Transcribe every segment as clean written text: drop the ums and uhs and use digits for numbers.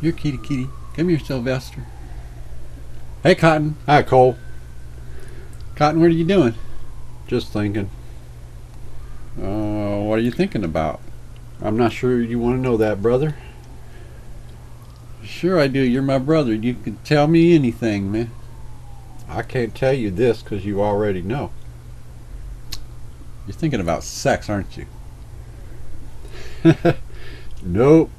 Here, kitty, kitty. Come here, Sylvester. Hey, Cotton. Hi, Cole. Cotton, what are you doing? Just thinking. What are you thinking about? I'm not sure you want to know that, brother. Sure I do. You're my brother. You can tell me anything, man. I can't tell you this because you already know. You're thinking about sex, aren't you? Nope.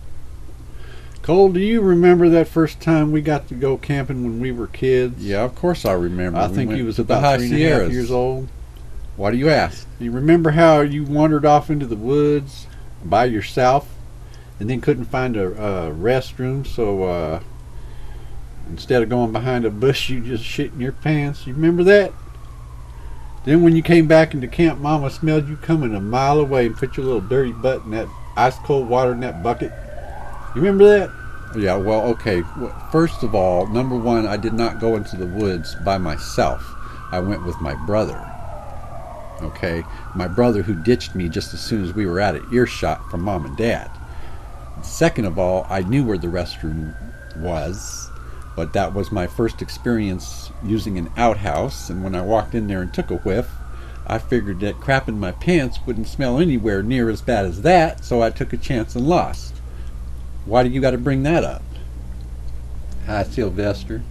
Cole, do you remember that first time we got to go camping when we were kids? Yeah, of course I remember. I think went you was to the about High 3.5 Sierras. years old. Why do you ask? You remember how you wandered off into the woods by yourself and then couldn't find a restroom, so instead of going behind a bush you just shit in your pants? You remember that? Then when you came back into camp, Mama smelled you coming a mile away and put your little dirty butt in that ice cold water in that bucket. You remember that? Yeah, well, okay. First of all, number one, I did not go into the woods by myself. I went with my brother. Okay? My brother who ditched me just as soon as we were out of earshot from Mom and Dad. Second of all, I knew where the restroom was, but that was my first experience using an outhouse, and when I walked in there and took a whiff, I figured that crap in my pants wouldn't smell anywhere near as bad as that, so I took a chance and lost. Why do you got to bring that up? Hi, Sylvester.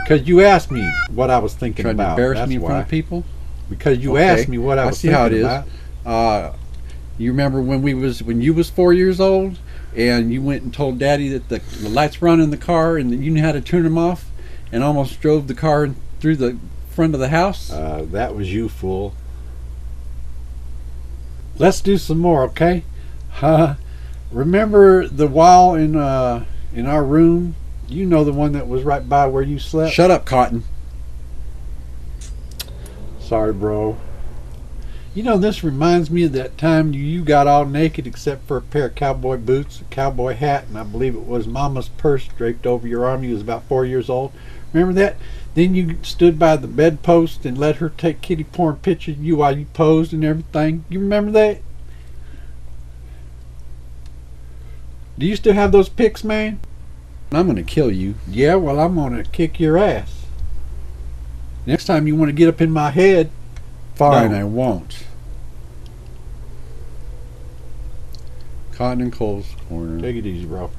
Because you asked me what I was thinking Trying about. to embarrass That's me in front why. of people? Because you Okay. asked me what I was see thinking how it is. about. You remember when you was 4 years old, and you went and told Daddy that the lights were on in the car, and that you knew how to turn them off, and almost drove the car through the front of the house? That was you, fool. Let's do some more, okay? Remember the wall in our room? You know, the one that was right by where you slept? Shut up, Cotton. Sorry, bro. You know, this reminds me of that time you got all naked except for a pair of cowboy boots, a cowboy hat, and I believe it was Mama's purse draped over your arm. You was about 4 years old. Remember that? Then you stood by the bedpost and let her take kitty porn pictures of you while you posed and everything. You remember that? Do you still have those pics, man? I'm going to kill you. Yeah, well, I'm going to kick your ass. Next time you want to get up in my head, Fine, no. I won't. Cotton and Cole's Corner. Take it easy, bro.